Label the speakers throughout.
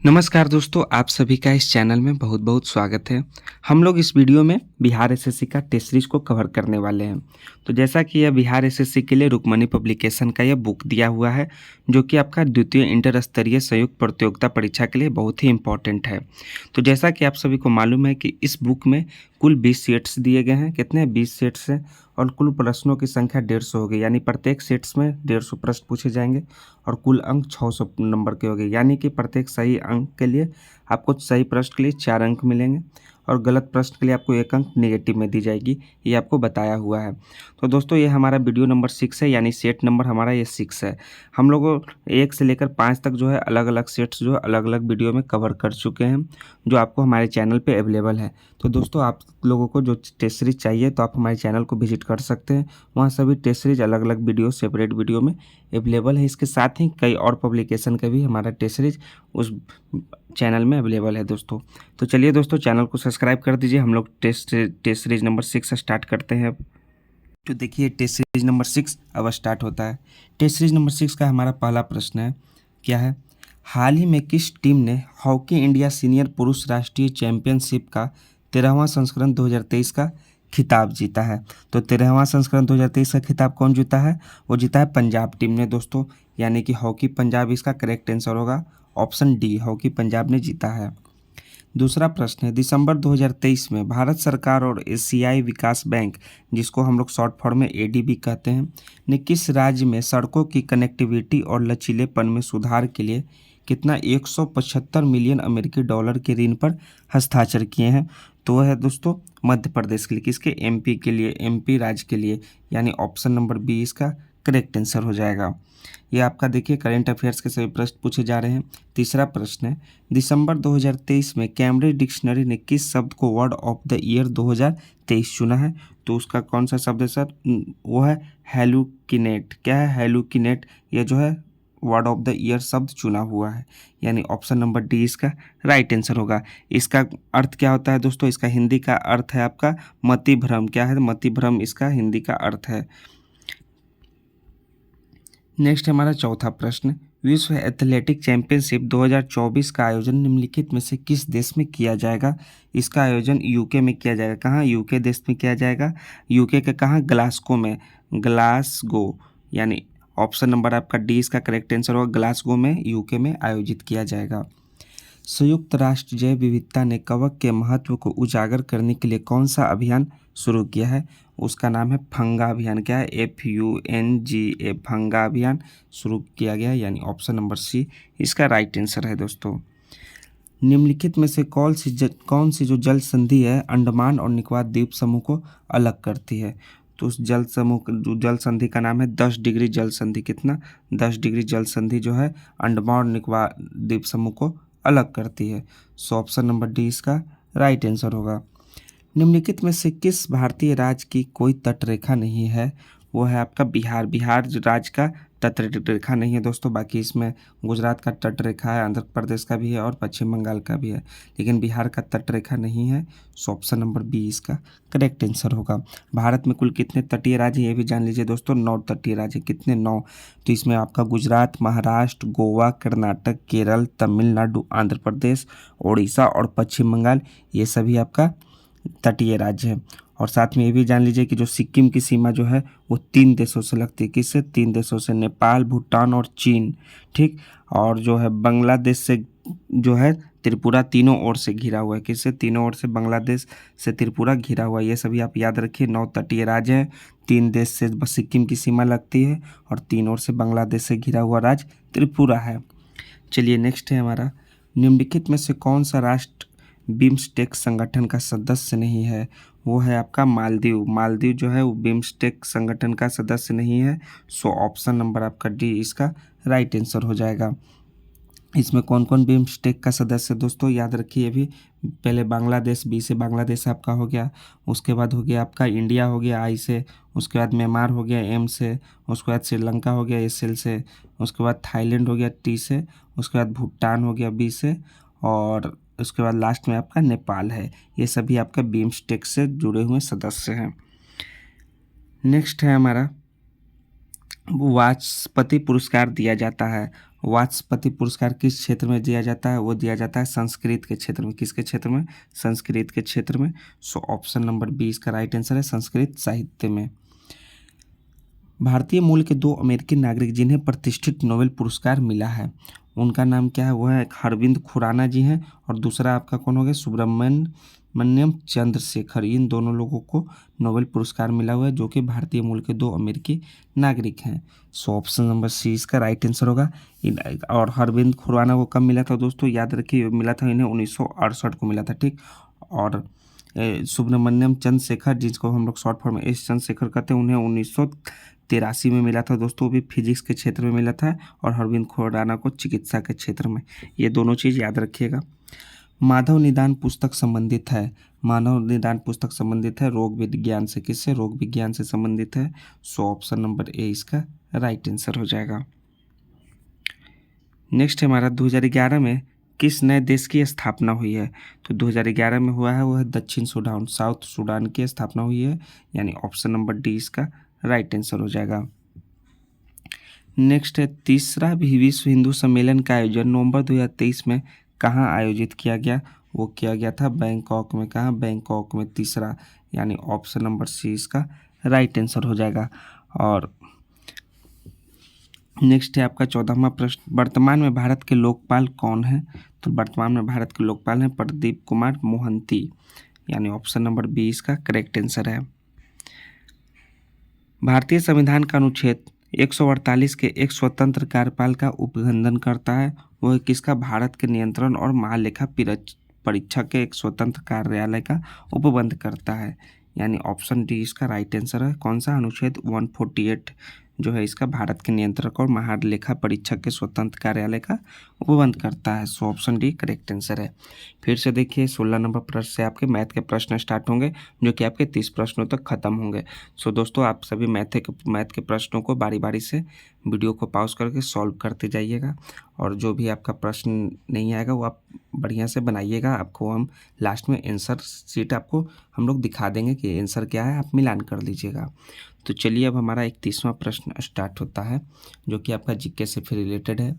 Speaker 1: नमस्कार दोस्तों, आप सभी का इस चैनल में बहुत बहुत स्वागत है। हम लोग इस वीडियो में बिहार एसएससी का टेस्ट सीरीज को कवर करने वाले हैं। तो जैसा कि यह बिहार एसएससी के लिए रुक्मणी पब्लिकेशन का यह बुक दिया हुआ है, जो कि आपका द्वितीय इंटर स्तरीय संयुक्त प्रतियोगिता परीक्षा के लिए बहुत ही इम्पोर्टेंट है। तो जैसा कि आप सभी को मालूम है कि इस बुक में कुल 20 सेट्स दिए गए हैं। कितने? 20 सेट्स हैं और कुल प्रश्नों की संख्या 150 हो गई, यानी प्रत्येक सेट्स में 150 प्रश्न पूछे जाएंगे और कुल अंक 600 नंबर के हो गए। यानी कि प्रत्येक सही अंक के लिए आपको सही प्रश्न के लिए 4 अंक मिलेंगे और गलत प्रश्न के लिए आपको 1 अंक नेगेटिव में दी जाएगी, ये आपको बताया हुआ है। तो दोस्तों, ये हमारा वीडियो नंबर 6 है, यानी सेट नंबर हमारा ये 6 है। हम लोगों 1 से लेकर 5 तक जो है अलग अलग सेट्स जो है अलग अलग वीडियो में कवर कर चुके हैं, जो आपको हमारे चैनल पे अवेलेबल है। तो दोस्तों, आप लोगों को जो टेस्ट सीरीज चाहिए तो आप हमारे चैनल को विजिट कर सकते हैं। वहाँ सभी टेस्ट सीरीज अलग अलग वीडियो सेपरेट वीडियो में अवेलेबल है। इसके साथ ही कई और पब्लिकेशन का भी हमारा टेस्ट सीरीज उस चैनल में अवेलेबल है दोस्तों। तो चलिए दोस्तों, चैनल को सब्सक्राइब कर दीजिए। हम लोग टेस्ट सीरीज नंबर 6 स्टार्ट करते हैं अब। तो देखिए, टेस्ट सीरीज नंबर 6 अब स्टार्ट होता है। टेस्ट सीरीज नंबर 6 का हमारा पहला प्रश्न है, क्या है? हाल ही में किस टीम ने हॉकी इंडिया सीनियर पुरुष राष्ट्रीय चैंपियनशिप का 13वां संस्करण 2023 का खिताब जीता है? तो 13वां संस्करण 2023 का खिताब कौन जीता है? वो जीता है पंजाब टीम ने दोस्तों, यानी कि हॉकी पंजाब इसका करेक्ट आंसर होगा। ऑप्शन डी, हॉकी पंजाब ने जीता है। दूसरा प्रश्न है, दिसंबर 2023 में भारत सरकार और एशियाई विकास बैंक, जिसको हम लोग शॉर्ट फॉर्म में एडीबी कहते हैं, ने किस राज्य में सड़कों की कनेक्टिविटी और लचीलेपन में सुधार के लिए कितना 175 मिलियन अमेरिकी डॉलर के ऋण पर हस्ताक्षर किए हैं? तो वह है दोस्तों मध्य प्रदेश के लिए। किसके? एमपी के लिए, एमपी राज्य के लिए, यानी ऑप्शन नंबर बी इसका करेक्ट आंसर हो जाएगा। ये आपका देखिए करंट अफेयर्स के सभी प्रश्न पूछे जा रहे हैं। तीसरा प्रश्न है, दिसंबर 2023 में कैम्ब्रिज डिक्शनरी ने किस शब्द को वर्ड ऑफ द ईयर 2023 चुना है? तो उसका कौन सा शब्द है सर? वो है हेलुकिनेट। क्या है? हेलुकिनेट। यह जो है वर्ड ऑफ द ईयर शब्द चुना हुआ है, यानी ऑप्शन नंबर डी इसका राइट आंसर होगा। इसका अर्थ क्या होता है दोस्तों? इसका हिंदी का अर्थ है आपका मति भ्रम। क्या है? मति भ्रम इसका हिंदी का अर्थ है। नेक्स्ट हमारा चौथा प्रश्न, विश्व एथलेटिक चैंपियनशिप 2024 का आयोजन निम्नलिखित में से किस देश में किया जाएगा? इसका आयोजन यूके में किया जाएगा। कहाँ? यूके देश में किया जाएगा। यूके के कहाँ? ग्लासगो में। ग्लासगो, यानी ऑप्शन नंबर आपका डी इसका करेक्ट आंसर होगा। ग्लासगो में यूके में आयोजित किया जाएगा। संयुक्त राष्ट्र जैव विविधता ने कवक के महत्व को उजागर करने के लिए कौन सा अभियान शुरू किया है? उसका नाम है फंगा अभियान। क्या है? FUNGA, फंगा अभियान शुरू किया गया है, यानी ऑप्शन नंबर सी इसका राइट आंसर है दोस्तों। निम्नलिखित में से कौन सी जो जल संधि है अंडमान और निकोबार द्वीप समूह को अलग करती है? तो उस जल समूह जो जल संधि का नाम है 10 डिग्री जल संधि। कितना? 10 डिग्री जल संधि जो है अंडमान और निकोबार द्वीप समूह को अलग करती है। सो ऑप्शन नंबर डी इसका राइट आंसर होगा। निम्नलिखित में से किस भारतीय राज्य की कोई तटरेखा नहीं है? वो है आपका बिहार। बिहार राज्य का तटरेखा नहीं है दोस्तों। बाकी इसमें गुजरात का तटरेखा है, आंध्र प्रदेश का भी है और पश्चिम बंगाल का भी है, लेकिन बिहार का तटरेखा नहीं है। सो ऑप्शन नंबर बी इसका करेक्ट आंसर होगा। भारत में कुल कितने तटीय राज्य ये भी जान लीजिए दोस्तों। 9 तटीय राज्य। कितने? 9। तो इसमें आपका गुजरात, महाराष्ट्र, गोवा, कर्नाटक, केरल, तमिलनाडु, आंध्र प्रदेश, उड़ीसा और पश्चिम बंगाल, ये सभी आपका तटीय राज्य है। और साथ में ये भी जान लीजिए कि जो सिक्किम की सीमा जो है वो 3 देशों से लगती है। किससे? 3 देशों से, नेपाल, भूटान और चीन। ठीक। और जो है बांग्लादेश से जो है त्रिपुरा तीनों ओर से घिरा हुआ है। किससे? तीनों ओर से बांग्लादेश से त्रिपुरा घिरा हुआ है। ये सभी आप याद रखिए। 9 तटीय राज्य हैं। 3 देश से सिक्किम की सीमा लगती है और 3 ओर से बांग्लादेश से घिरा हुआ राज्य त्रिपुरा है। चलिए नेक्स्ट है हमारा, निम्नलिखित में से कौन सा राष्ट्र बिम्स्टेक संगठन का सदस्य नहीं है? वो है आपका मालदीव। मालदीव जो है वो बिम्स्टेक संगठन का सदस्य नहीं है। सो ऑप्शन नंबर आपका डी इसका राइट आंसर हो जाएगा। इसमें कौन कौन बिम्स्टेक का सदस्य दोस्तों याद रखिए। अभी पहले बांग्लादेश, बी से बांग्लादेश आपका हो गया, उसके बाद हो गया आपका इंडिया हो गया आई से, उसके बाद म्यांमार हो गया एम से, उसके बाद श्रीलंका हो गया SL से, उसके बाद थाईलैंड हो गया T से, उसके बाद भूटान हो गया B से, और उसके बाद लास्ट में आपका नेपाल है। ये सभी आपका बिम्स्टेक से जुड़े हुए सदस्य हैं। नेक्स्ट है हमारा वाचस्पति पुरस्कार दिया जाता है। वाचस्पति पुरस्कार किस क्षेत्र में दिया जाता है? वो दिया जाता है संस्कृत के क्षेत्र में। किसके क्षेत्र में? संस्कृत के क्षेत्र में। सो ऑप्शन नंबर बी इसका राइट आंसर है, संस्कृत साहित्य में। भारतीय मूल के 2 अमेरिकी नागरिक जिन्हें प्रतिष्ठित नोबेल पुरस्कार मिला है, उनका नाम क्या है? वो है अरविंद खुराना जी हैं और दूसरा आपका कौन हो गया? सुब्रमण्यम चंद्रशेखर। इन दोनों लोगों को नोबेल पुरस्कार मिला हुआ है, जो कि भारतीय मूल के 2 अमेरिकी नागरिक हैं। सो ऑप्शन नंबर सी इसका राइट आंसर होगा। और अरविंद खुराना को कब मिला था दोस्तों? याद रखिए, मिला था इन्हें 1968 को मिला था, ठीक। और सुब्रमण्यम चंद्रशेखर, जिसको हम लोग शॉर्ट फॉर्म में एस चंद्रशेखर कहते हैं, उन्हें 1983 में मिला था दोस्तों, भी फिजिक्स के क्षेत्र में मिला था। और अरविंद खुराना को चिकित्सा के क्षेत्र में। ये दोनों चीज़ याद रखिएगा। मानव निदान पुस्तक संबंधित है। मानव निदान पुस्तक संबंधित है रोग विज्ञान से। किससे? रोग विज्ञान से संबंधित है। सो ऑप्शन नंबर ए इसका राइट आंसर हो जाएगा। नेक्स्ट है हमारा 2011 में किस नए देश की स्थापना हुई है? तो 2011 में हुआ है वो है दक्षिण सूडान, साउथ सूडान की स्थापना हुई है, यानी ऑप्शन नंबर डी इसका राइट आंसर हो जाएगा। नेक्स्ट है तीसरा भी विश्व हिंदू सम्मेलन का आयोजन नवंबर 2023 में कहाँ आयोजित किया गया? वो किया गया था बैंकॉक में। कहाँ? बैंकॉक में। तीसरा, यानी ऑप्शन नंबर सी इसका राइट आंसर हो जाएगा। और नेक्स्ट है आपका 14वां प्रश्न, वर्तमान में भारत के लोकपाल कौन है? तो वर्तमान में भारत के लोकपाल हैं प्रदीप कुमार मोहंती, यानी ऑप्शन नंबर बी इसका करेक्ट आंसर है। भारतीय संविधान का अनुच्छेद 148 के एक स्वतंत्र कार्यपाल का उपबंधन करता है। वह किसका? भारत के नियंत्रण और महालेखा परीक्षक के एक स्वतंत्र कार्यालय का उपबंध करता है, यानी ऑप्शन डी इसका राइट आंसर है। कौन सा? अनुच्छेद 148 जो है इसका भारत के नियंत्रक और महालेखा परीक्षक के स्वतंत्र कार्यालय का उपबंध करता है। So option D correct answer है। फिर से देखिए 16 नंबर प्रश्न से आपके मैथ के प्रश्न स्टार्ट होंगे, जो कि आपके 30 प्रश्नों तक खत्म होंगे। सो दोस्तों, आप सभी मैथ के प्रश्नों को बारी बारी से वीडियो को पॉज करके सॉल्व करते जाइएगा, और जो भी आपका प्रश्न नहीं आएगा वो आप बढ़िया से बनाइएगा। आपको हम लास्ट में आंसर शीट आपको हम लोग दिखा देंगे कि आंसर क्या है, आप मिलान कर लीजिएगा। तो चलिए अब हमारा 31वां प्रश्न स्टार्ट होता है, जो कि आपका जीके से फिर रिलेटेड है।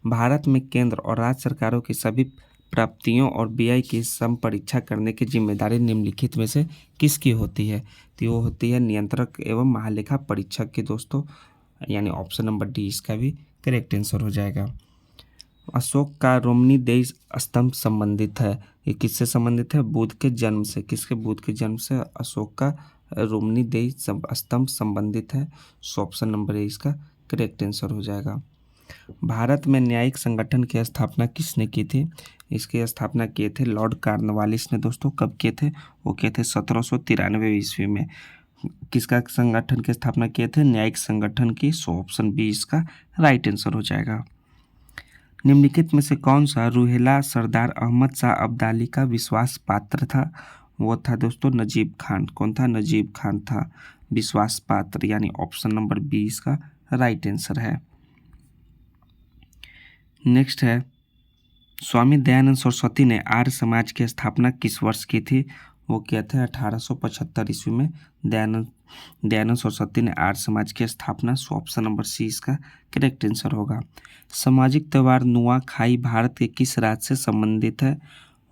Speaker 1: भारत में केंद्र और राज्य सरकारों की सभी प्राप्तियों और व्यय की समपरीक्षा करने की जिम्मेदारी निम्नलिखित में से किसकी होती है? तो वो होती है नियंत्रक एवं महालेखा परीक्षक की दोस्तों, यानी ऑप्शन नंबर डी इसका भी करेक्ट आंसर हो जाएगा। अशोक का रोमनी स्तंभ संबंधित है। ये किससे संबंधित है? बुद्ध के जन्म से। किसके? बुद्ध के जन्म से अशोक का रोमनी स्तंभ संबंधित है। सो ऑप्शन नंबर ए इसका करेक्ट आंसर हो जाएगा। भारत में न्यायिक संगठन की स्थापना किसने की थी? इसकी स्थापना किए थे लॉर्ड कॉर्नवालिस ने दोस्तों। कब किए थे? वो किए थे 1793 ईस्वी में। किसका संगठन की स्थापना किए थे? न्यायिक संगठन की। सो ऑप्शन बी इसका राइट आंसर हो जाएगा। निम्नलिखित में से कौन सा रूहेला सरदार अहमद शाह अब्दाली का विश्वास पात्र था? वो था दोस्तों नजीब खान। कौन था? नजीब खान था विश्वास पात्र, यानी ऑप्शन नंबर बी इसका राइट आंसर है। नेक्स्ट है स्वामी दयानंद सरस्वती ने आर्य समाज की स्थापना किस वर्ष की थी? वो किया था 1875 ईस्वी में दयानंद सरस्वती ने आर्य समाज की स्थापना। सो ऑप्शन नंबर सी इसका करेक्ट आंसर होगा। सामाजिक त्यौहार नुआखाई भारत के किस राज्य से संबंधित है?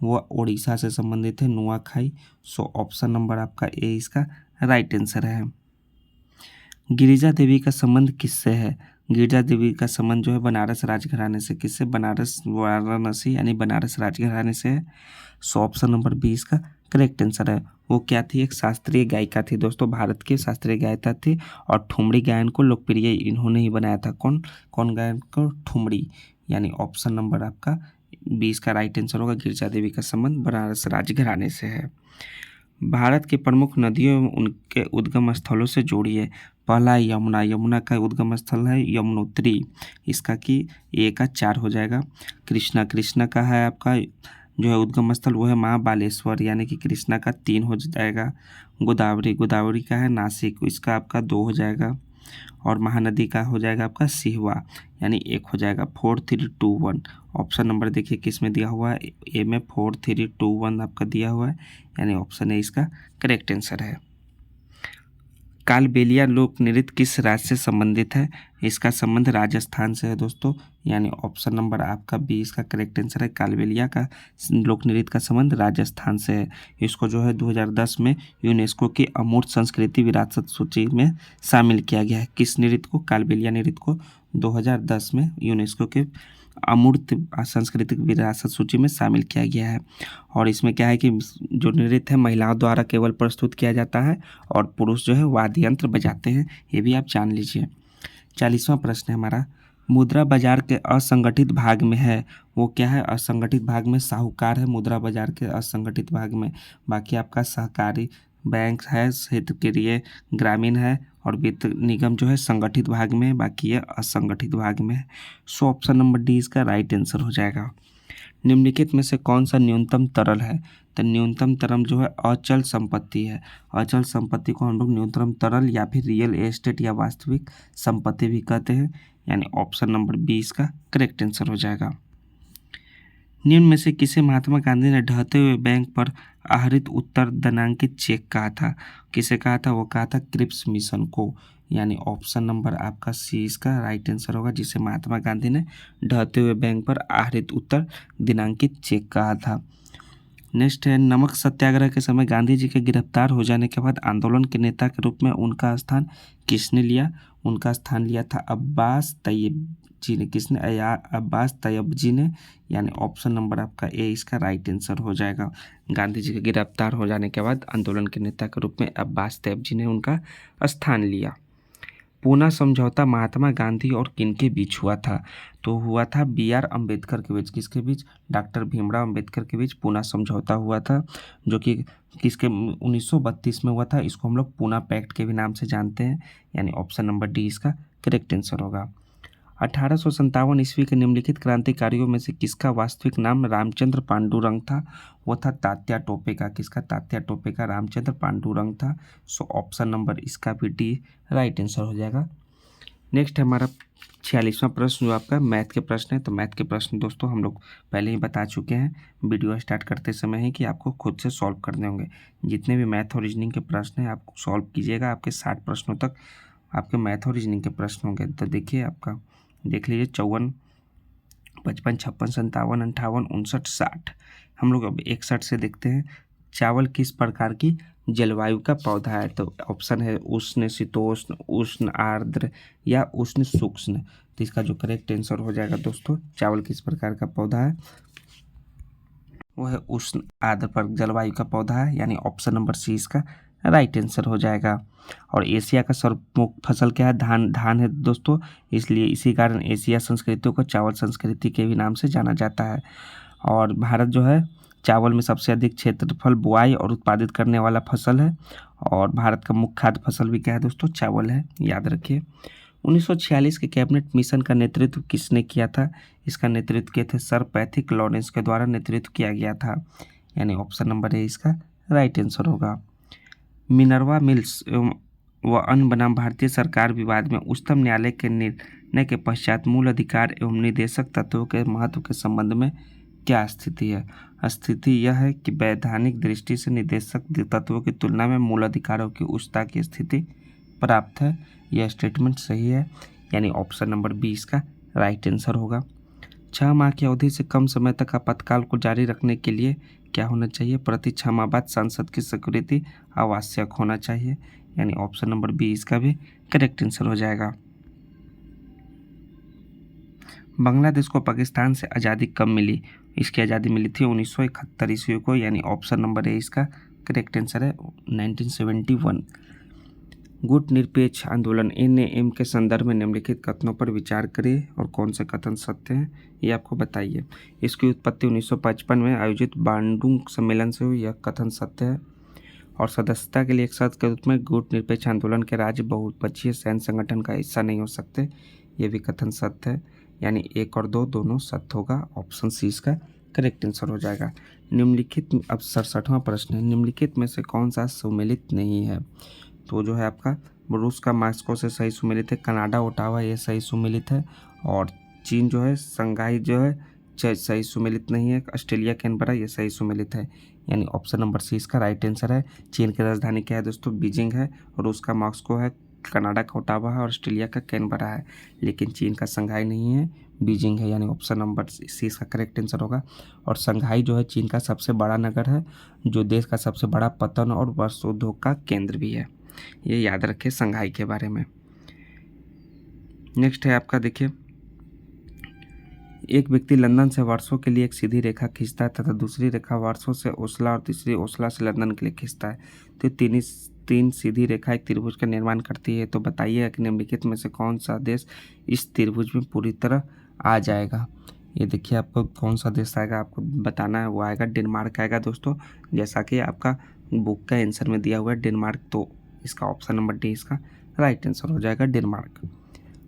Speaker 1: वो उड़ीसा से संबंधित है नुआखाई। सो ऑप्शन नंबर आपका ए इसका राइट आंसर है। गिरिजा देवी का संबंध किससे है? गिरिजा देवी का संबंध जो है बनारस राजघराने से। किससे? बनारस वाराणसी यानी बनारस राजघराने से है। सो ऑप्शन नंबर बी इसका करेक्ट आंसर है। वो क्या थी? एक शास्त्रीय गायिका थी दोस्तों, भारत की शास्त्रीय गायिका थी, और ठुमरी गायन को लोकप्रिय इन्होंने ही बनाया था। कौन गायन को? ठुमरी, यानी ऑप्शन नंबर आपका बी इसका राइट आंसर होगा। गिरिजा देवी का संबंध बनारस राजघराने से है। भारत की प्रमुख नदियों एवं उनके उद्गम स्थलों से जोड़िए। पहला यमुना। यमुना का उद्गम स्थल है यमुनोत्री, इसका कि ए का 4 हो जाएगा। कृष्णा का है आपका जो है उद्गम स्थल, वो है महाबालेश्वर, यानी कि कृष्णा का 3 हो जाएगा। गोदावरी का है नासिक, इसका आपका 2 हो जाएगा। और महानदी का हो जाएगा आपका सिहवा, यानी 1 हो जाएगा। 4 3 2 1 ऑप्शन नंबर देखिए किस में दिया हुआ है? ए में 4 3 2 1 आपका दिया हुआ है, यानी ऑप्शन ए इसका करेक्ट आंसर है। कालबेलिया लोक नृत्य किस राज्य से संबंधित है? इसका संबंध राजस्थान से है दोस्तों, यानी ऑप्शन नंबर आपका बी इसका करेक्ट आंसर है। कालबेलिया का लोक नृत्य का संबंध राजस्थान से है। इसको जो है 2010 में यूनेस्को की अमूर्त संस्कृति विरासत सूची में शामिल किया गया है। किस नृत्य को? कालबेलिया नृत्य को 2010 में यूनेस्को के अमूर्त सांस्कृतिक विरासत सूची में शामिल किया गया है। और इसमें क्या है कि जो नृत्य है महिलाओं द्वारा केवल प्रस्तुत किया जाता है और पुरुष जो है वाद्य यंत्र बजाते हैं, ये भी आप जान लीजिए। 40वां प्रश्न है हमारा, मुद्रा बाजार के असंगठित भाग में है, वो क्या है? असंगठित भाग में साहूकार है मुद्रा बाजार के असंगठित भाग में। बाकी आपका सहकारी बैंक है, क्षेत्रीय ग्रामीण है, और वित्त निगम जो है संगठित भाग में, बाकी ये असंगठित भाग में है। सो ऑप्शन नंबर डी इसका राइट आंसर हो जाएगा। निम्नलिखित में से कौन सा न्यूनतम तरल है? तो न्यूनतम तरल जो है अचल संपत्ति है। अचल संपत्ति को हम लोग न्यूनतम तरल या फिर रियल एस्टेट या वास्तविक संपत्ति भी कहते हैं, यानी ऑप्शन नंबर बी इसका करेक्ट आंसर हो जाएगा। निम्न में से किसे महात्मा गांधी ने ढहते हुए बैंक पर आहरित उत्तर धनांकित चेक कहा था? किसे कहा था? वो कहा था क्रिप्स मिशन को, यानी ऑप्शन नंबर आपका सी इसका राइट आंसर होगा, जिसे महात्मा गांधी ने ढहते हुए बैंक पर आहरित उत्तर दिनांकित चेक कहा था। नेक्स्ट है, नमक सत्याग्रह के समय गांधी जी के गिरफ्तार हो जाने के बाद आंदोलन के नेता के रूप में उनका स्थान किसने लिया? उनका स्थान लिया था अब्बास तैयब जी ने। किसने? अब्बास तैयब जी ने, यानी ऑप्शन नंबर आपका ए इसका राइट आंसर हो जाएगा। गांधी जी के गिरफ्तार हो जाने के बाद आंदोलन के नेता के रूप में अब्बास तैयब जी ने उनका स्थान लिया। पूना समझौता महात्मा गांधी और किनके बीच हुआ था? तो हुआ था B.R. अम्बेडकर के बीच। किसके बीच? डॉक्टर भीमराव अम्बेडकर के बीच पूना समझौता हुआ था, जो कि किसके 1932 में हुआ था। इसको हम लोग पूना पैक्ट के भी नाम से जानते हैं, यानी ऑप्शन नंबर डी इसका करेक्ट आंसर होगा। 1857 ईस्वी के निम्नलिखित क्रांतिकारियों में से किसका वास्तविक नाम रामचंद्र पांडुरंग था? वो था तात्या टोपे का। किसका? तात्या टोपे का रामचंद्र पांडुरंग था। सो ऑप्शन नंबर इसका भी डी राइट आंसर हो जाएगा। नेक्स्ट है हमारा 46वां प्रश्न, जो आपका मैथ के प्रश्न है। तो मैथ के प्रश्न दोस्तों हम लोग पहले ही बता चुके हैं वीडियो स्टार्ट करते समय ही कि आपको खुद से सॉल्व करने होंगे। जितने भी मैथ और रीजनिंग के प्रश्न हैं आप सॉल्व कीजिएगा, आपके 60 प्रश्नों तक आपके मैथ और रीजनिंग के प्रश्न होंगे। तो देखिए आपका देख लीजिए 54, 55, 56, 57, 58, 59, 60। हम लोग अब 61 से देखते हैं। चावल किस प्रकार की जलवायु का पौधा है? तो ऑप्शन है उष्ण शीतोष्ण, उष्ण आर्द्र या उष्ण शुष्ण। तो इसका जो करेक्ट आंसर हो जाएगा दोस्तों, चावल किस प्रकार का पौधा है? वो है उष्ण आर्द्र पर जलवायु का पौधा है, यानी ऑप्शन नंबर सी इसका राइट आंसर हो जाएगा। और एशिया का सर्वप्रमुख फसल क्या है? धान है दोस्तों, इसलिए इसी कारण एशिया संस्कृतियों को चावल संस्कृति के भी नाम से जाना जाता है। और भारत जो है चावल में सबसे अधिक क्षेत्रफल बुआई और उत्पादित करने वाला फसल है। और भारत का मुख्य खाद्य फसल भी क्या है दोस्तों? चावल है, याद रखिए। 1946 के कैबिनेट मिशन का नेतृत्व किसने किया था? इसका नेतृत्व किए थे सर पैथिक लॉरेंस के द्वारा नेतृत्व किया गया था, यानी ऑप्शन नंबर ए इसका राइट आंसर होगा। मिनर्वा मिल्स व अन्य बनाम भारतीय सरकार विवाद में उच्चतम न्यायालय के निर्णय के पश्चात मूल अधिकार एवं निदेशक तत्वों के महत्व के संबंध में क्या स्थिति है? स्थिति यह है कि वैधानिक दृष्टि से निदेशक तत्वों की तुलना में मूल अधिकारों की उच्चता की स्थिति प्राप्त है। यह स्टेटमेंट सही है, यानी ऑप्शन नंबर बी इसका राइट आंसर होगा। 6 माह की अवधि से कम समय तक आपातकाल को जारी रखने के लिए क्या होना चाहिए? प्रति 6 माह बाद सांसद की स्वीकृति आवश्यक होना चाहिए, यानी ऑप्शन नंबर बी इसका भी करेक्ट आंसर हो जाएगा। बांग्लादेश को पाकिस्तान से आज़ादी कब मिली? इसकी आज़ादी मिली थी 1971 ईस्वी को, यानी ऑप्शन नंबर ए इसका करेक्ट आंसर है 1971। गुट निरपेक्ष आंदोलन NAM के संदर्भ में निम्नलिखित कथनों पर विचार करें और कौन से कथन सत्य हैं ये आपको बताइए। इसकी उत्पत्ति 1955 में आयोजित बांडुंग सम्मेलन से हुई, यह कथन सत्य है। और सदस्यता के लिए एक शर्त के रूप में गुट निरपेक्ष आंदोलन के राज्य बहुपक्षीय सैन्य संगठन का हिस्सा नहीं हो सकते, ये भी कथन सत्य है, यानी 1 और 2 दोनों सत्य होगा। ऑप्शन सी इसका करेक्ट आंसर हो जाएगा। निम्नलिखित अब 67वां प्रश्न है, निम्नलिखित में से कौन सा सुमेलित नहीं है? तो जो है आपका रूस का मास्को से सही सुमेलित है, कनाडा ओटावा ये सही सुमेलित है, और चीन जो है संघाई जो है सही सुमेलित नहीं है। ऑस्ट्रेलिया कैनबरा ये सही सुमेलित है, यानी ऑप्शन नंबर सी इसका राइट आंसर है। चीन की राजधानी क्या है दोस्तों? बीजिंग है। रूस का मॉस्को है। कनाडा का ओटावा है और ऑस्ट्रेलिया का कैनबरा है, लेकिन चीन का संघाई नहीं है, बीजिंग है, यानी ऑप्शन नंबर सी इसका करेक्ट आंसर होगा। और संघाई जो है चीन का सबसे बड़ा नगर है, जो देश का सबसे बड़ा पतन और वस्त्र उद्योग का केंद्र भी है। ये याद रखें संघाई के बारे में। नेक्स्ट है आपका, देखिए, एक व्यक्ति लंदन से वार्सो के लिए एक सीधी रेखा खींचता है तथा दूसरी रेखा वार्सो से ओस्ला और तीसरी ओस्ला से लंदन के लिए खींचता है, तो तीन सीधी रेखा एक त्रिभुज का निर्माण करती है। तो बताइए कि निम्नलिखित में से कौन सा देश इस त्रिभुज में पूरी तरह आ जाएगा। ये देखिए, आपको कौन सा देश आएगा आपको बताना है। वो आएगा डेनमार्क आएगा दोस्तों, जैसा कि आपका बुक का आंसर में दिया हुआ है डेनमार्क। तो इसका ऑप्शन नंबर डी इसका राइट आंसर हो जाएगा डेनमार्क।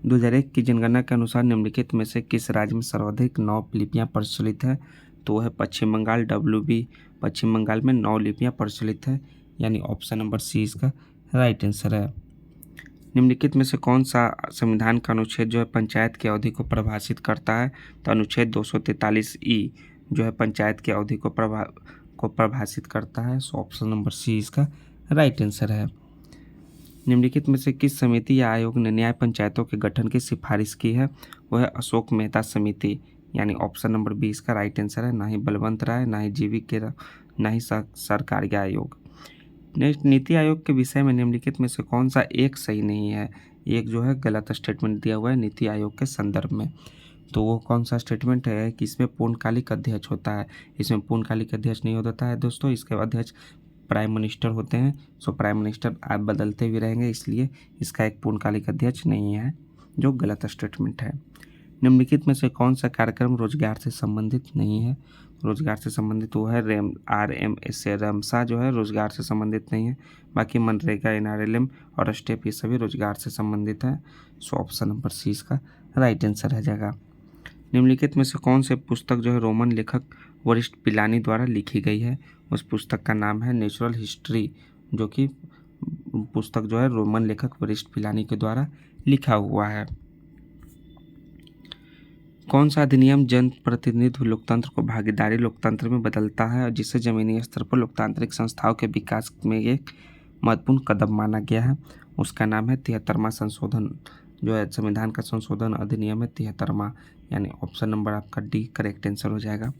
Speaker 1: 2001 की जनगणना के अनुसार निम्नलिखित में से किस राज्य में सर्वाधिक 9 लिपियाँ प्रचलित है? तो है पश्चिम बंगाल। WB पश्चिम बंगाल में 9 लिपियाँ प्रचलित है, यानी ऑप्शन नंबर सी इसका राइट आंसर है। निम्नलिखित में से कौन सा संविधान का अनुच्छेद जो है पंचायत की अवधि को परिभाषित करता है? तो अनुच्छेद 243E जो है पंचायत की अवधि को परिभाषित करता है। सो ऑप्शन नंबर सी इसका राइट आंसर है। निम्नलिखित में से किस समिति या आयोग ने न्याय पंचायतों के गठन की सिफारिश की है? वह है अशोक मेहता समिति, यानी ऑप्शन नंबर बी इसका राइट आंसर है। ना ही बलवंत राय, ना ही जीवी के, ना ही सरकारी आयोग। नेक्स्ट, नीति आयोग के विषय में निम्नलिखित में से कौन सा एक सही नहीं है? एक जो है गलत स्टेटमेंट दिया हुआ है नीति आयोग के संदर्भ में। तो वो कौन सा स्टेटमेंट है कि इसमें पूर्णकालिक अध्यक्ष होता है? इसमें पूर्णकालिक अध्यक्ष नहीं होता है दोस्तों, इसके अध्यक्ष प्राइम मिनिस्टर होते हैं। सो प्राइम मिनिस्टर आप बदलते भी रहेंगे, इसलिए इसका एक पूर्णकालिक अध्यक्ष नहीं है, जो गलत स्टेटमेंट है। निम्नलिखित में से कौन सा कार्यक्रम रोजगार से संबंधित नहीं है? रोजगार से संबंधित वो है RMS रमसा जो है रोजगार से संबंधित नहीं है। बाकी मनरेगा, NRLM और स्टेप ये सभी रोजगार से संबंधित है। सो ऑप्शन नंबर सी इसका राइट आंसर रह जाएगा। निम्नलिखित में से कौन से पुस्तक जो है रोमन लेखक वरिष्ठ पिलानी द्वारा लिखी गई है? उस पुस्तक का नाम है नेचुरल हिस्ट्री, जो कि पुस्तक जो है रोमन लेखक वरिष्ठ पिलानी के द्वारा लिखा हुआ है। कौन सा अधिनियम जन प्रतिनिधित्व लोकतंत्र को भागीदारी लोकतंत्र में बदलता है और जिसे जमीनी स्तर पर लोकतांत्रिक संस्थाओं के विकास में एक महत्वपूर्ण कदम माना गया है? उसका नाम है 73वां संशोधन, जो है संविधान का संशोधन अधिनियम है 73वां, यानी ऑप्शन नंबर आपका डी करेक्ट आंसर हो जाएगा।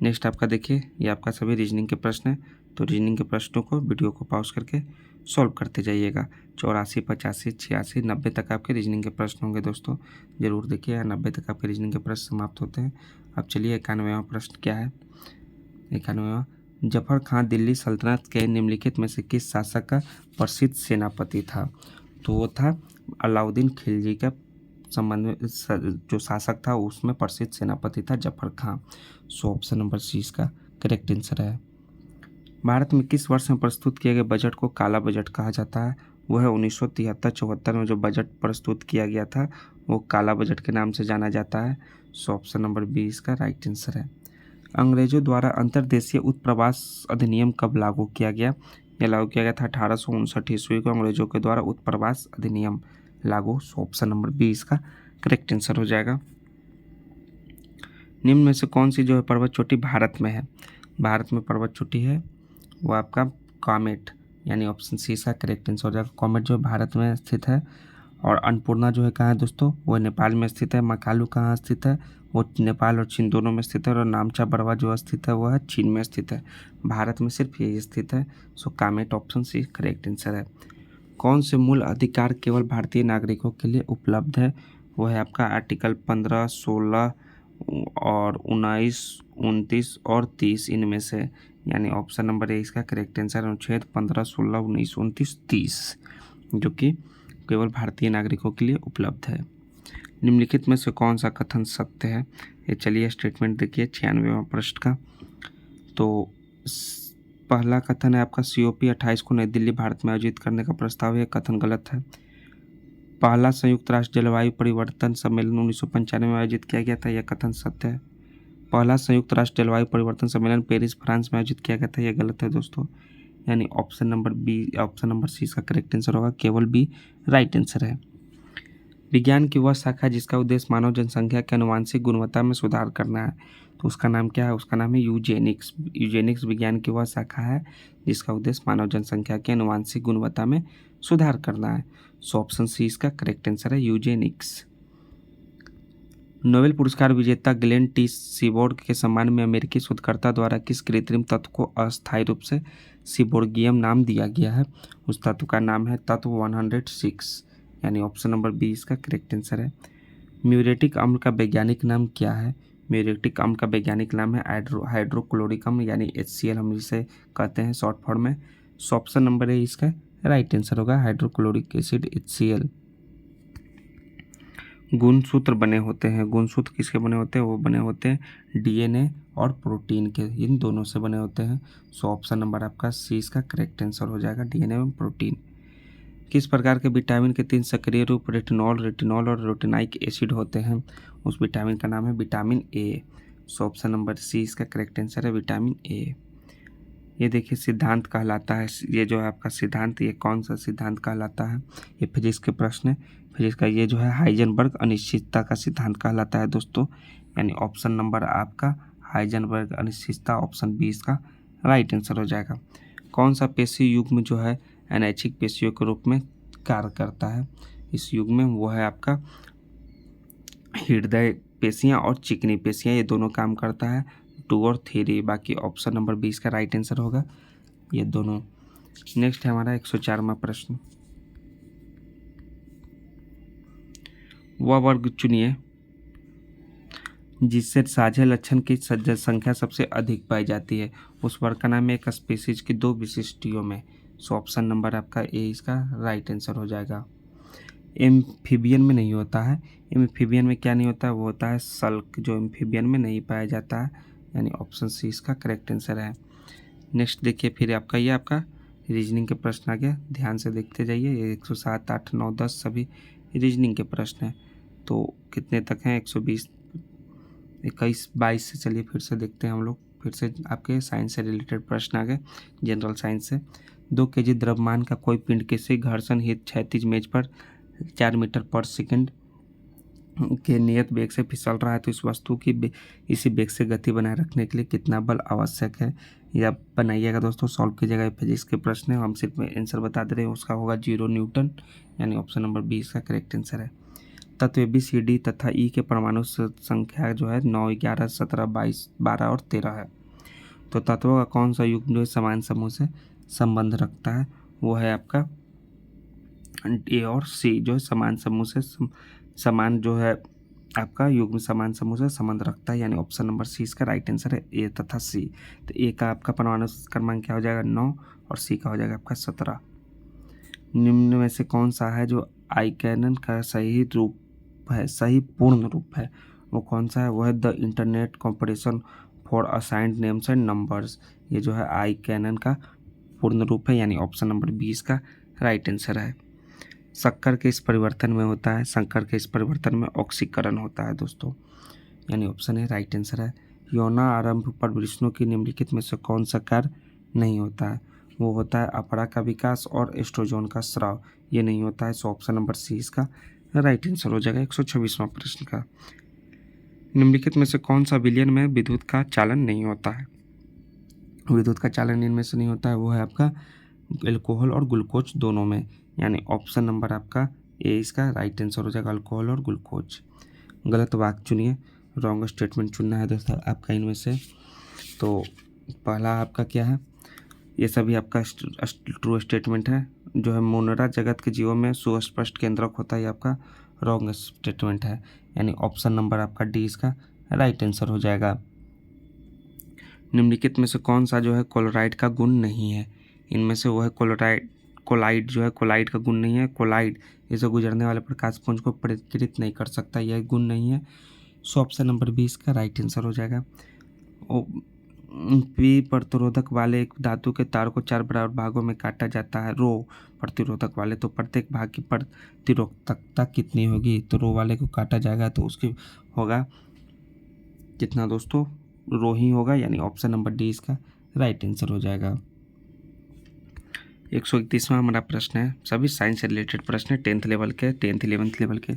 Speaker 1: नेक्स्ट आपका देखिए, ये आपका सभी रीजनिंग के प्रश्न है, तो रीजनिंग के प्रश्नों को वीडियो को पॉज करके सॉल्व करते जाइएगा। 84, 85, 86, 90 तक आपके रीजनिंग के प्रश्न होंगे दोस्तों, जरूर देखिए। 90 तक आपके रीजनिंग के प्रश्न समाप्त होते हैं। अब चलिए 91वां प्रश्न क्या है। 91वां, जफर खां दिल्ली सल्तनत के निम्नलिखित में से किस शासक का प्रसिद्ध सेनापति था? तो वो था अलाउद्दीन खिलजी का संबंध में जो शासक था उसमें प्रसिद्ध सेनापति था जफर खां। सो ऑप्शन नंबर सी इसका करेक्ट आंसर है। भारत में किस वर्ष में प्रस्तुत किए गए बजट को काला बजट कहा जाता है? वो है 1973-74 में जो बजट प्रस्तुत किया गया था वो काला बजट के नाम से जाना जाता है। सो ऑप्शन नंबर बी इसका राइट आंसर है। अंग्रेजों द्वारा अंतर्देशीय उत्प्रवास अधिनियम कब लागू किया गया? यह लागू किया गया था 1859 ईस्वी को अंग्रेजों के द्वारा उत्प्रवास अधिनियम लागू। सो ऑप्शन नंबर बी इसका करेक्ट आंसर हो जाएगा। निम्न में से कौन सी जो है पर्वत चोटी भारत में है? भारत में पर्वत चोटी है वो आपका कॉमेट, यानी ऑप्शन सी इसका करेक्ट आंसर हो जाएगा। कॉमेट जो भारत में स्थित है। और अन्नपूर्णा जो है कहाँ है दोस्तों? वो नेपाल में स्थित है। मकालू कहाँ स्थित है? वो नेपाल और चीन दोनों में स्थित है। और नामचा बरवा जो स्थित है वो है चीन में स्थित है। भारत में सिर्फ यही स्थित है। So Kamet option C correct answer है। कौन से मूल अधिकार केवल भारतीय नागरिकों के लिए उपलब्ध है? वो है आपका आर्टिकल 15, 16 और 19, 29 और 30 इनमें से, यानी ऑप्शन नंबर ए इसका करेक्ट आंसर। अनुच्छेद 15, 16, 19, 29, 30 जो कि केवल भारतीय नागरिकों के लिए उपलब्ध है। निम्नलिखित में से कौन सा कथन सत्य है? ये चलिए स्टेटमेंट देखिए 96वां प्रश्न का। तो पहला कथन है आपका COP 28 को नई दिल्ली भारत में आयोजित करने का प्रस्ताव है, कथन गलत है। पहला संयुक्त राष्ट्र जलवायु परिवर्तन सम्मेलन 1995 में आयोजित किया गया था, यह कथन सत्य है। पहला संयुक्त राष्ट्र जलवायु परिवर्तन सम्मेलन पेरिस फ्रांस में आयोजित किया गया था, यह गलत है दोस्तों, यानी ऑप्शन नंबर सी इसका करेक्ट आंसर होगा। केवल बी राइट आंसर है। विज्ञान की वह शाखा जिसका उद्देश्य मानव जनसंख्या के आनुवंशिक गुणवत्ता में सुधार करना है, तो उसका नाम क्या है? उसका नाम है यूजेनिक्स। यूजेनिक्स विज्ञान की वह शाखा है जिसका उद्देश्य मानव जनसंख्या के आनुवंशिक गुणवत्ता में सुधार करना है। सो ऑप्शन सी इसका करेक्ट आंसर है, यूजेनिक्स। नोबेल पुरस्कार विजेता ग्लेन टी सीबोर्ग के सम्मान में अमेरिकी शोधकर्ता द्वारा किस कृत्रिम तत्व को अस्थायी रूप से सीबोर्गियम नाम दिया गया है? उस तत्व का नाम है तत्व 106, यानी ऑप्शन नंबर बी इसका करेक्ट आंसर है। म्यूरेटिक अम्ल का वैज्ञानिक नाम क्या है? म्यूरेटिक अम्ल का वैज्ञानिक नाम है हाइड्रोक्लोरिक अम्ल, यानी HCl हम इसे कहते हैं शॉर्ट फॉर्म में। सो ऑप्शन नंबर ए इसका राइट आंसर होगा, हाइड्रोक्लोरिक एसिड HCl। गुणसूत्र बने होते हैं, गुणसूत्र किसके बने होते हैं? वो बने होते हैं DNA और प्रोटीन के, इन दोनों से बने होते हैं। सो ऑप्शन नंबर आपका सी इसका करेक्ट आंसर हो जाएगा, DNA एवं प्रोटीन। किस प्रकार के विटामिन के 3 सक्रिय रूप रेटिनॉल और रेटिनाइक एसिड होते हैं? उस विटामिन का नाम है vitamin A. So option number C इसका करेक्ट आंसर है, विटामिन ए। ये देखिए सिद्धांत कहलाता है, ये जो है आपका सिद्धांत, ये कौन सा सिद्धांत कहलाता है? ये फिजिक्स के प्रश्न है, फिजिक्स का। ये जो है हाइजेनबर्ग अनिश्चितता का सिद्धांत कहलाता है दोस्तों, यानी ऑप्शन नंबर आपका हाइजेनबर्ग अनिश्चितता, ऑप्शन बी इसका राइट आंसर हो जाएगा। कौन सा पेशी युग्म जो है अनैच्छिक पेशियों के रूप में कार्य करता है इस युग में? वो है आपका हृदय पेशियाँ और चिकनी पेशियाँ, ये दोनों काम करता है, 2 और 3। बाकी ऑप्शन नंबर 20 का राइट आंसर होगा ये दोनों। नेक्स्ट है हमारा 104वां प्रश्न। वह वर्ग चुनिए जिससे साझा लक्षण की संख्या सबसे अधिक पाई जाती है। उस वर्ग का नाम है एक स्पीसीज की 2 विशिष्टियों में। सो ऑप्शन नंबर आपका ए इसका राइट आंसर हो जाएगा। एम्फीबियन में नहीं होता है, एम्फीबियन में क्या नहीं होता है? वो होता है सल्क, जो एम्फीबियन में नहीं पाया जाता है, यानी ऑप्शन सी इसका करेक्ट आंसर है। नेक्स्ट देखिए फिर आपका ये आपका रीजनिंग के प्रश्न आ गया, ध्यान से देखते जाइए। ये 107, 8, 9, 10 सभी रीजनिंग के प्रश्न हैं। तो कितने तक हैं? 120, 21, 22 से चलिए फिर से देखते हैं हम लोग। फिर से आपके साइंस से रिलेटेड प्रश्न आ गए, जनरल साइंस से। 2 kg द्रव्यमान का कोई पिंड किसी घर्षण हित क्षैतिज मेज पर 4 मीटर पर सेकंड के नियत वेग से फिसल रहा है, तो इस वस्तु की इसी वेग से गति बनाए रखने के लिए कितना बल आवश्यक है? ये आप बनाइएगा दोस्तों, सॉल्व कीजिएगा। फिजिक्स के प्रश्न है, हम सिर्फ आंसर बता दे रहे हैं। उसका होगा 0 न्यूटन, यानी ऑप्शन नंबर 20 का करेक्ट आंसर है। तत्व ABCD तथा E के परमाणु संख्या जो है 9, 11, 17, 22, 12 और 13 है। तो तत्वों का कौन सा युग्म जो है समान समूह से संबंध रखता है? वो है आपका A और C, जो है समान समूह से समान जो है आपका युग्म समान समूह से संबंध रखता है, यानी ऑप्शन नंबर सी इसका राइट आंसर है, A तथा C। तो A का आपका परमाणु क्रमांक क्या हो जाएगा? 9, और C का हो जाएगा आपका 17। निम्न में से कौन सा है जो आइकैनन का सही रूप है, सही पूर्ण रूप है? वो कौन सा है? वो है the internet competition for assigned names and numbers. ये जो है आइकैनन का पूर्ण रूप है, यानी ऑप्शन नंबर 20 का राइट आंसर है। शक्कर के इस परिवर्तन में होता है, शंकर के इस परिवर्तन में ऑक्सीकरण होता है दोस्तों, यानी ऑप्शन है राइट आंसर है। यौना आरंभ पर विष्णु की निम्नलिखित में से कौन सा कार्य नहीं होता है? वो होता है अपरा का विकास और एस्ट्रोजन का स्राव, ये नहीं होता है। सो ऑप्शन नंबर सी इसका राइट आंसर हो जाएगा 126वां प्रश्न का। निम्नलिखित में से कौन सा विलयन में विद्युत का चालन नहीं होता है? विद्युत का चालन इनमें से नहीं होता है, वो है आपका अल्कोहल और ग्लूकोज दोनों में, यानी ऑप्शन नंबर आपका ए इसका राइट आंसर हो जाएगा, अल्कोहल और ग्लूकोज। गलत वाक्य चुनिए, रॉन्ग स्टेटमेंट चुनना है दोस्तों आपका इनमें से। तो पहला आपका क्या है? ये सभी आपका ट्रू स्टेटमेंट है। जो है मोनरा जगत के जीवों में सुस्पष्ट केंद्रक होता है, ये आपका रॉन्ग स्टेटमेंट है, यानी ऑप्शन नंबर आपका डी इसका राइट आंसर हो जाएगा। निम्नलिखित में से कौन सा जो है क्लोराइड का गुण नहीं है? इनमें से वो है कोलाइड जो है कोलाइड का गुण नहीं है। कोलाइड इसे गुजरने वाले प्रकाश पुंज को प्रतिकृत नहीं कर सकता, यह गुण नहीं है। सो ऑप्शन नंबर 20 का राइट आंसर हो जाएगा। पी प्रतिरोधक वाले एक धातु के तार को 4 बराबर भागों में काटा जाता है। रो प्रतिरोधक वाले, तो प्रत्येक भाग की प्रतिरोधकता कितनी होगी? तो रो वाले को काटा जाएगा तो उसकी होगा कितना दोस्तों? रो ही होगा, यानी ऑप्शन नंबर डी इसका राइट आंसर हो जाएगा। 131वां हमारा प्रश्न है, सभी साइंस से रिलेटेड प्रश्न है, 10th लेवल के, 10th 11th लेवल के।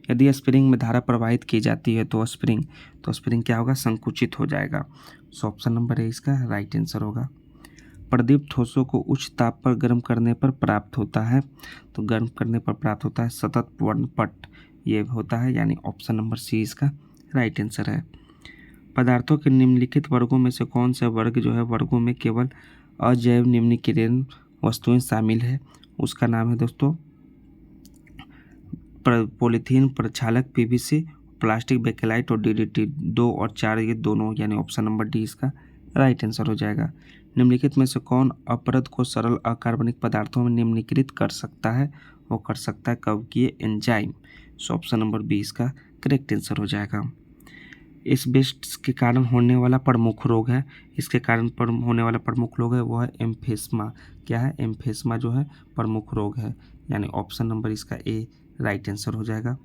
Speaker 1: यदि स्प्रिंग में धारा प्रवाहित की जाती है तो स्प्रिंग क्या होगा, संकुचित हो जाएगा। सो ऑप्शन नंबर ए इसका राइट आंसर होगा। प्रदीप ठोसों को उच्च ताप पर गर्म करने पर प्राप्त होता है, तो गर्म करने पर प्राप्त होता है सतत वर्णपट, ये होता है, यानी ऑप्शन नंबर सी इसका राइट आंसर है। पदार्थों के निम्नलिखित वर्गों में से कौन से वर्ग जो है वर्गों में केवल अजैव निम्नीकरण वस्तुएं शामिल है, उसका नाम है दोस्तों पॉलीथीन, प्रक्षालक, पीवीसी, प्लास्टिक, बेकेलाइट और डीडीटी। 2 और 4 ये दोनों, यानी ऑप्शन नंबर डी इसका राइट आंसर हो जाएगा। निम्नलिखित में से कौन अपरद को सरल अकार्बनिक पदार्थों में निम्नीकृत कर सकता है, वो कर सकता है कवकीय enzyme. So option number B इसका करेक्ट आंसर हो जाएगा। एस्बेस्टस के कारण होने वाला प्रमुख रोग है, इसके कारण होने वाला प्रमुख रोग है वो है एम्फेस्मा। क्या है, एम्फेस्मा जो है प्रमुख रोग है, यानी ऑप्शन नंबर इसका ए राइट आंसर हो जाएगा।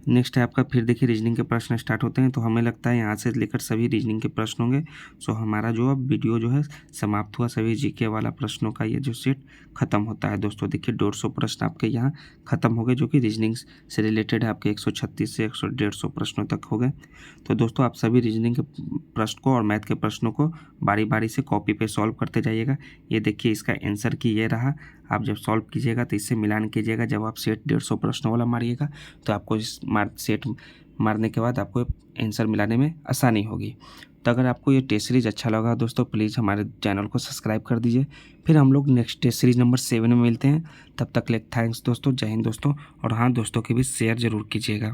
Speaker 1: नेक्स्ट है आपका, फिर देखिए रीजनिंग के प्रश्न स्टार्ट होते हैं, तो हमें लगता है यहाँ से लेकर सभी रीजनिंग के प्रश्न होंगे। सो हमारा जो अब वीडियो जो है समाप्त हुआ, सभी जीके वाला प्रश्नों का ये जो सेट खत्म होता है दोस्तों। देखिए 150 प्रश्न आपके यहाँ खत्म हो गए, जो कि रीजनिंग से रिलेटेड है, आपके 136 से 150 प्रश्नों तक हो गए। तो दोस्तों आप सभी रीजनिंग के प्रश्न को और मैथ के प्रश्नों को बारी बारी से कॉपी पे सॉल्व करते जाइएगा। ये देखिए इसका आंसर की ये रहा, आप जब सॉल्व कीजिएगा तो इससे मिलान कीजिएगा। जब आप सेट 150 प्रश्नों वाला मारिएगा तो आपको इस सेट मारने के बाद आपको आंसर मिलाने में आसानी होगी। तो अगर आपको ये टेस्ट सीरीज अच्छा लगा दोस्तों, प्लीज़ हमारे चैनल को सब्सक्राइब कर दीजिए। फिर हम लोग नेक्स्ट टेस्ट सीरीज नंबर 7 में मिलते हैं। तब तक ले थैंक्स दोस्तों, जय हिंद दोस्तों, और हाँ दोस्तों के भी शेयर ज़रूर कीजिएगा।